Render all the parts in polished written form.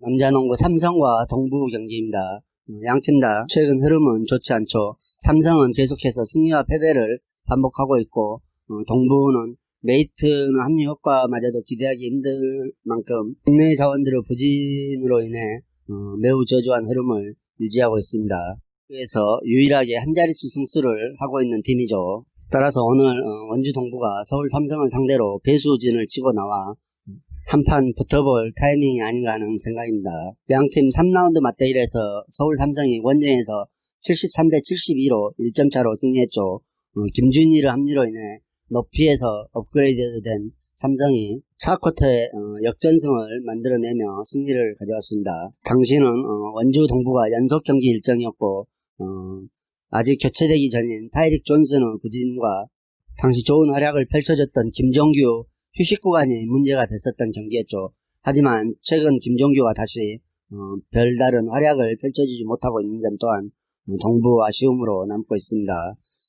남자농구 삼성과 동부 경기입니다. 양팀 다 최근 흐름은 좋지 않죠. 삼성은 계속해서 승리와 패배를 반복하고 있고 동부는 메이트는 합류 효과마저도 기대하기 힘들 만큼 국내 자원들의 부진으로 인해 매우 저조한 흐름을 유지하고 있습니다. 그래서 유일하게 한 자릿수 승수를 하고 있는 팀이죠. 따라서 오늘 원주 동부가 서울 삼성을 상대로 배수진을 치고 나와 한판 붙어볼 타이밍이 아닌가 하는 생각입니다. 양팀 3라운드 맞대결에서 서울 삼성이 원정에서 73대 72로 1점 차로 승리했죠. 김준희를 합류로 인해 높이에서 업그레이드된 삼성이 4쿼터에 역전승을 만들어내며 승리를 가져왔습니다. 당시는 원주 동부가 연속 경기 일정이었고 아직 교체되기 전인 타이릭 존슨의 부진과 당시 좋은 활약을 펼쳐줬던 김종규 휴식 구간이 문제가 됐었던 경기였죠. 하지만 최근 김종규가 다시 별다른 활약을 펼쳐주지 못하고 있는 점 또한 동부 아쉬움으로 남고 있습니다.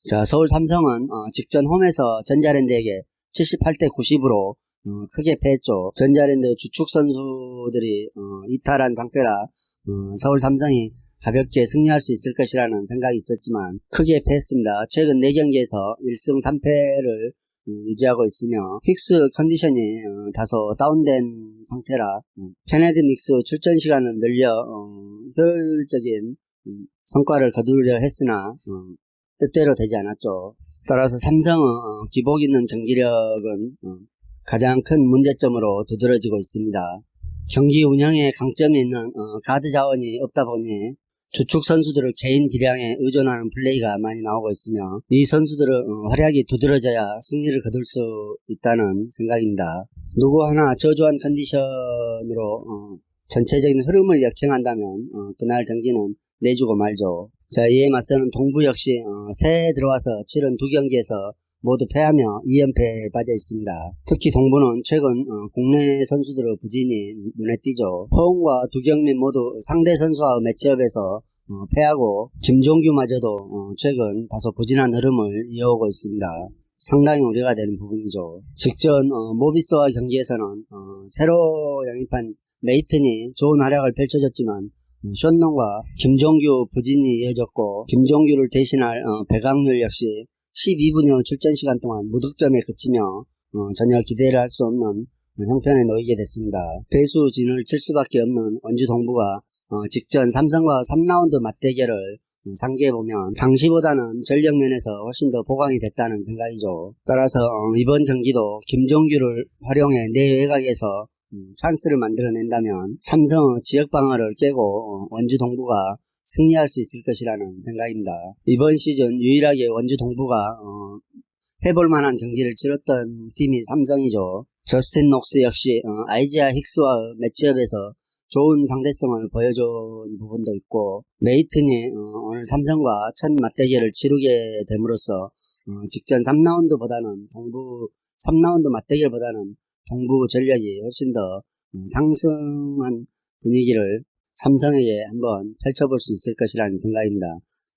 자, 서울 삼성은 직전 홈에서 전자랜드에게 78대 90으로 크게 패했죠. 전자랜드 주축 선수들이 이탈한 상태라 서울 삼성이 가볍게 승리할 수 있을 것이라는 생각이 있었지만 크게 패했습니다. 최근 4경기에서 1승 3패를 유지하고 있으며 픽스 컨디션이 다소 다운된 상태라 케네디 믹스 출전 시간을 늘려 효율적인 성과를 거두려 했으나 뜻대로 되지 않았죠. 따라서 삼성은 기복 있는 경기력은 가장 큰 문제점으로 두드러지고 있습니다. 경기 운영에 강점이 있는 가드 자원이 없다 보니 주축 선수들을 개인 기량에 의존하는 플레이가 많이 나오고 있으며 이 선수들은 활약이 두드러져야 승리를 거둘 수 있다는 생각입니다. 누구 하나 저조한 컨디션으로 전체적인 흐름을 역행한다면 그날 경기는 내주고 말죠. 자, 이에 맞서는 동부 역시 새해 들어와서 치른 2경기에서 모두 패하며 2연패에 빠져 있습니다. 특히 동부는 최근 국내 선수들의 부진이 눈에 띄죠. 허웅과 두경민 모두 상대 선수와의 매치업에서 패하고 김종규마저도 최근 다소 부진한 흐름을 이어오고 있습니다. 상당히 우려가 되는 부분이죠. 직전 모비스와 경기에서는 새로 영입한 메이튼이 좋은 활약을 펼쳐줬지만 션농과 김종규 부진이 이어졌고 김종규를 대신할 배강률 역시 12분 후 출전 시간 동안 무득점에 그치며 전혀 기대를 할 수 없는 형편에 놓이게 됐습니다. 배수진을 칠 수밖에 없는 원주 동부가 직전 삼성과 3라운드 맞대결을 상기해보면 당시보다는 전력면에서 훨씬 더 보강이 됐다는 생각이죠. 따라서 이번 경기도 김종규를 활용해 내외곽에서 찬스를 만들어낸다면 삼성의 지역방어를 깨고 원주 동부가 승리할 수 있을 것이라는 생각입니다. 이번 시즌 유일하게 원주 동부가 해볼 만한 경기를 치렀던 팀이 삼성이죠. 저스틴 녹스 역시 아이지아 힉스와 매치업에서 좋은 상대성을 보여준 부분도 있고 메이튼이 오늘 삼성과 첫 맞대결을 치르게 됨으로써 직전 3라운드보다는 동부 3라운드 맞대결보다는 동부 전력이 훨씬 더 상승한 분위기를 삼성에게 한번 펼쳐볼 수 있을 것이라는 생각입니다.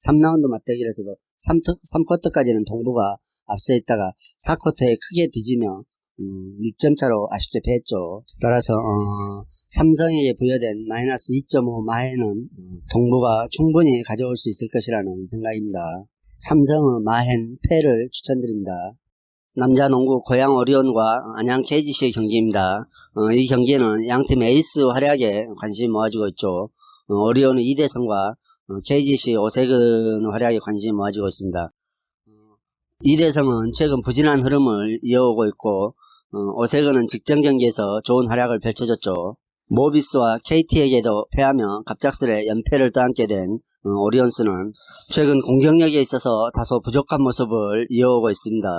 3라운드 맞대결에서도 3쿼터까지는 동부가 앞서 있다가 4쿼터에 크게 뒤지며 6점 차로 아쉽게 패했죠. 따라서 삼성에게 부여된 마이너스 2.5 마헨은 동부가 충분히 가져올 수 있을 것이라는 생각입니다. 삼성의 마헨 패를 추천드립니다. 남자 농구 고양 오리온과 안양 KGC의 경기입니다. 이 경기는 양팀 에이스 활약에 관심이 모아지고 있죠. 오리온은 이대성과 KGC 오세근 활약에 관심이 모아지고 있습니다. 이대성은 최근 부진한 흐름을 이어오고 있고 오세근은 직전 경기에서 좋은 활약을 펼쳐줬죠. 모비스와 KT에게도 패하며 갑작스레 연패를 떠안게 된 오리온스는 최근 공격력에 있어서 다소 부족한 모습을 이어오고 있습니다.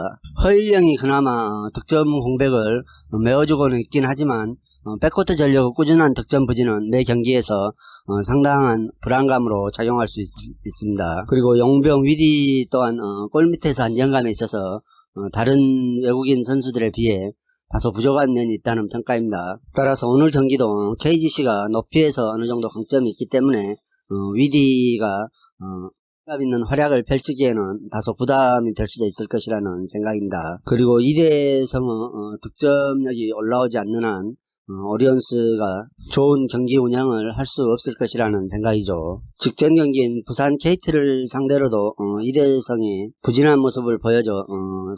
허일영이 그나마 득점 공백을 메워주고는 있긴 하지만 백코트 전력의 꾸준한 득점 부진은 매 경기에서 상당한 불안감으로 작용할 수 있습니다. 그리고 용병 위디 또한 골 밑에서 안정감에 있어서 다른 외국인 선수들에 비해 다소 부족한 면이 있다는 평가입니다. 따라서 오늘 경기도 KGC가 높이에서 어느 정도 강점이 있기 때문에 위디가 있는 활약을 펼치기에는 다소 부담이 될 수도 있을 것이라는 생각입니다. 그리고 이대성은 득점력이 올라오지 않는 한 오리온스가 좋은 경기 운영을 할 수 없을 것이라는 생각이죠. 직전 경기인 부산 KT를 상대로도 이대성이 부진한 모습을 보여줘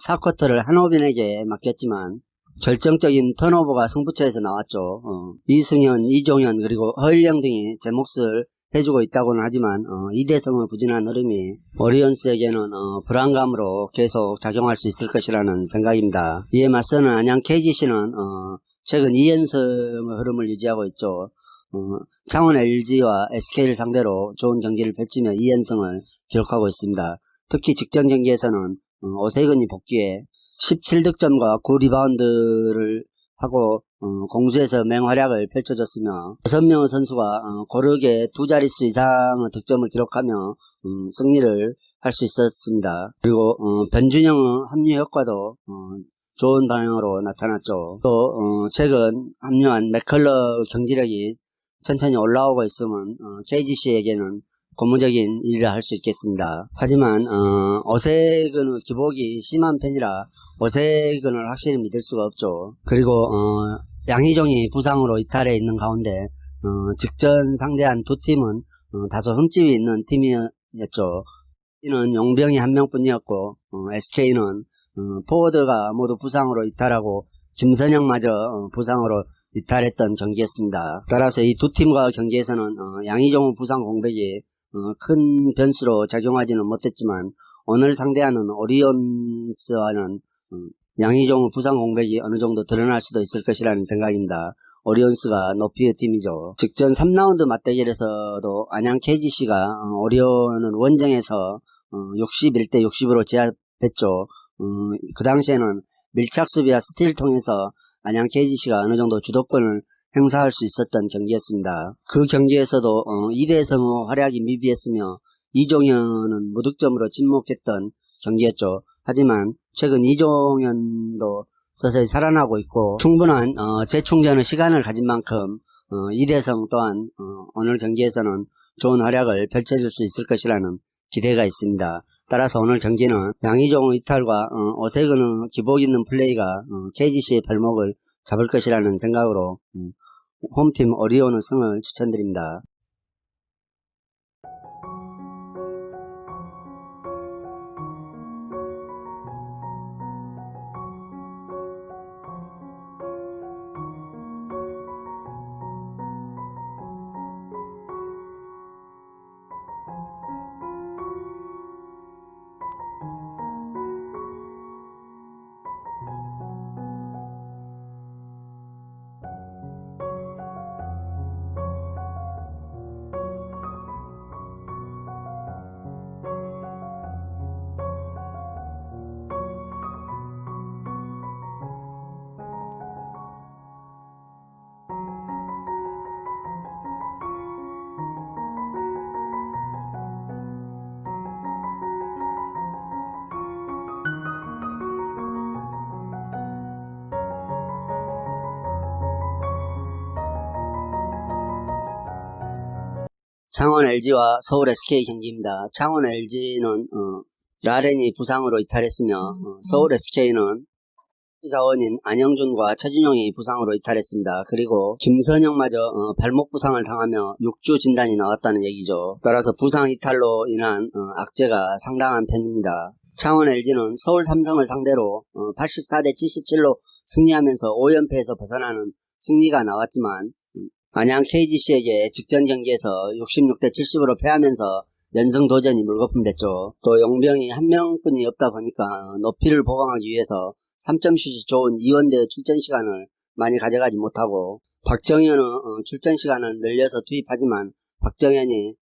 4쿼터를 한호빈에게 맡겼지만 결정적인 턴오버가 승부처에서 나왔죠. 이승현, 이종현 그리고 허일영 등이 제 몫을 해주고 있다고는 하지만 이대성의 부진한 흐름이 오리온스에게는 불안감으로 계속 작용할 수 있을 것이라는 생각입니다. 이에 맞서는 안양 KGC는 최근 2연승의 흐름을 유지하고 있죠. 창원 LG와 SK를 상대로 좋은 경기를 펼치며 2연승을 기록하고 있습니다. 특히 직전 경기에서는 오세근이 복귀해 17득점과 9리바운드를 하고 공수에서 맹활약을 펼쳐줬으며 6명의 선수가 고르게 두 자릿수 이상의 득점을 기록하며 승리를 할 수 있었습니다. 그리고 변준영의 합류 효과도 좋은 방향으로 나타났죠. 또 최근 합류한 맥컬러 경기력이 천천히 올라오고 있으면 KGC에게는 고무적인 일을 할 수 있겠습니다. 하지만 오세근의 기복이 심한 편이라 오세근을 확실히 믿을 수가 없죠. 그리고 양희종이 부상으로 이탈해 있는 가운데 직전 상대한 두 팀은 다소 흠집이 있는 팀이었죠. 이는 용병이 한 명뿐이었고 SK는 포워드가 모두 부상으로 이탈하고 김선영마저 부상으로 이탈했던 경기였습니다. 따라서 이 두 팀과 경기에서는 양희종 부상 공백이 큰 변수로 작용하지는 못했지만 오늘 상대하는 오리온스와는 양희종 부상 공백이 어느 정도 드러날 수도 있을 것이라는 생각입니다. 오리온스가 높이의 팀이죠. 직전 3라운드 맞대결에서도 안양 KGC가 오리온을 원정에서 61대 60으로 제압했죠. 그 당시에는 밀착 수비와 스틸을 통해서 안양 KGC가 어느 정도 주도권을 행사할 수 있었던 경기였습니다. 그 경기에서도 이대성의 활약이 미비했으며 이종현은 무득점으로 침묵했던 경기였죠. 하지만 최근 이종현도 서서히 살아나고 있고 충분한 재충전의 시간을 가진 만큼 이대성 또한 오늘 경기에서는 좋은 활약을 펼쳐줄 수 있을 것이라는 기대가 있습니다. 따라서 오늘 경기는 양희종의 이탈과 오세근의 기복 있는 플레이가 KGC의 발목을 잡을 것이라는 생각으로 홈팀 오리온의 승을 추천드립니다. 창원 LG와 서울 SK 경기입니다. 창원 LG는 라렌이 부상으로 이탈했으며 서울 SK는 자원인 안영준과 최준용이 부상으로 이탈했습니다. 그리고 김선영마저 발목 부상을 당하며 6주 진단이 나왔다는 얘기죠. 따라서 부상 이탈로 인한 악재가 상당한 편입니다. 창원 LG는 서울 삼성을 상대로 84대 77로 승리하면서 5연패에서 벗어나는 승리가 나왔지만 안양 KGC에게 직전 경기에서 66대 70으로 패하면서 연승 도전이 물거품됐죠. 또 용병이 한 명뿐이 없다 보니까 높이를 보강하기 위해서 3점슛이 좋은 이원대의 출전 시간을 많이 가져가지 못하고 박정현은 출전 시간을 늘려서 투입하지만 박정현이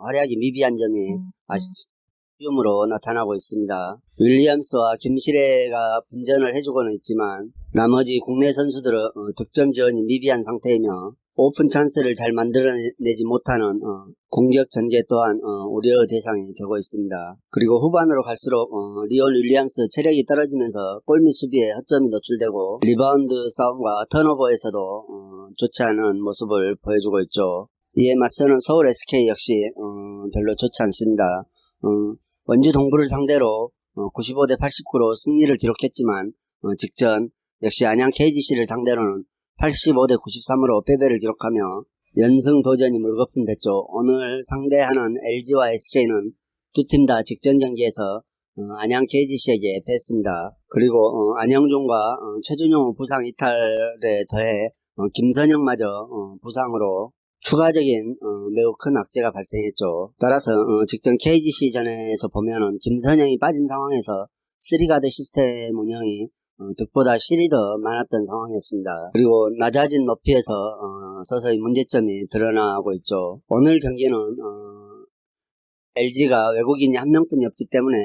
활약이 미비한 점이 아쉬움으로 나타나고 있습니다. 윌리엄스와 김시래가 분전을 해주고는 있지만 나머지 국내 선수들은 득점 지원이 미비한 상태이며 오픈 찬스를 잘 만들어내지 못하는 공격 전개 또한 우려의 대상이 되고 있습니다. 그리고 후반으로 갈수록 리온 윌리엄스 체력이 떨어지면서 골밑 수비에 허점이 노출되고 리바운드 싸움과 턴오버에서도 좋지 않은 모습을 보여주고 있죠. 이에 맞서는 서울 SK 역시 별로 좋지 않습니다. 원주 동부를 상대로 95대 89로 승리를 기록했지만 직전 역시 안양 KGC를 상대로는 85대 93으로 패배를 기록하며 연승 도전이 물거품 됐죠. 오늘 상대하는 LG와 SK는 두 팀 다 직전 경기에서 안양 KGC에게 패했습니다. 그리고 안영종과 최준용 부상 이탈에 더해 김선영마저 부상으로 추가적인 매우 큰 악재가 발생했죠. 따라서 직전 KGC전에서 보면은 김선영이 빠진 상황에서 3가드 시스템 운영이 득보다 실이 더 많았던 상황이었습니다. 그리고 낮아진 높이에서 서서히 문제점이 드러나고 있죠. 오늘 경기는 LG가 외국인이 한 명뿐이 없기 때문에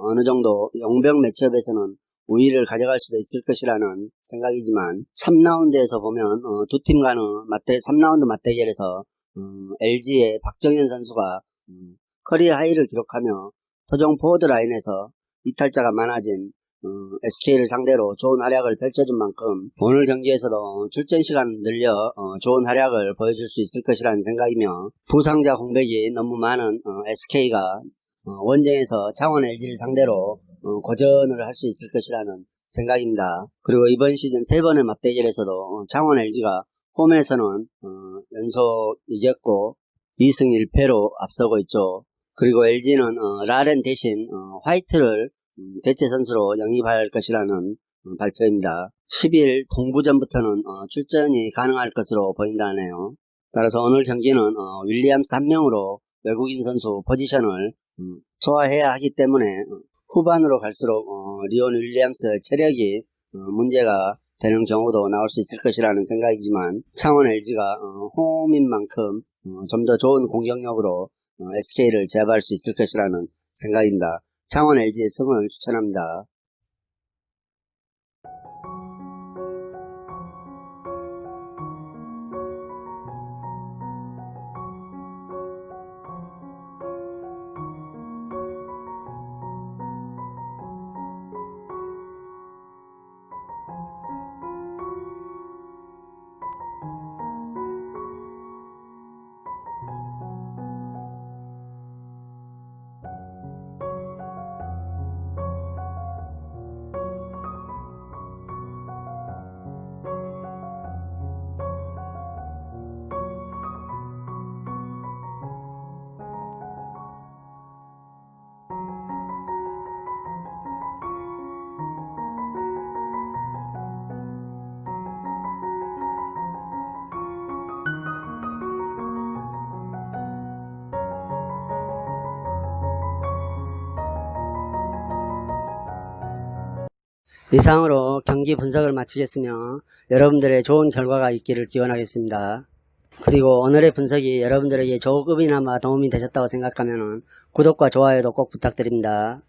어느 정도 용병 매치업에서는 우위를 가져갈 수도 있을 것이라는 생각이지만 3라운드에서 보면 두 팀 간의 3라운드 맞대결에서 LG의 박정현 선수가 커리어 하이를 기록하며 토종 포워드 라인에서 이탈자가 많아진 SK를 상대로 좋은 활약을 펼쳐준 만큼 오늘 경기에서도 출전 시간을 늘려 좋은 활약을 보여줄 수 있을 것이라는 생각이며 부상자 공백이 너무 많은 SK가 원정에서 창원 LG를 상대로 고전을 할 수 있을 것이라는 생각입니다. 그리고 이번 시즌 3번의 맞대결에서도 창원 LG가 홈에서는 연속 이겼고 2승 1패로 앞서고 있죠. 그리고 LG는 라렌 대신 화이트를 대체 선수로 영입할 것이라는 발표입니다. 10일 동부전부터는 출전이 가능할 것으로 보인다네요. 따라서 오늘 경기는 윌리엄스 한 명으로 외국인 선수 포지션을 소화해야 하기 때문에 후반으로 갈수록 리온 윌리엄스의 체력이 문제가 되는 경우도 나올 수 있을 것이라는 생각이지만 창원 LG가 홈인 만큼 좀 더 좋은 공격력으로 SK를 제압할 수 있을 것이라는 생각입니다. 창원 LG의 승을 추천합니다. 이상으로 경기 분석을 마치겠으며 여러분들의 좋은 결과가 있기를 기원하겠습니다. 그리고 오늘의 분석이 여러분들에게 조금이나마 도움이 되셨다고 생각하면 구독과 좋아요도 꼭 부탁드립니다.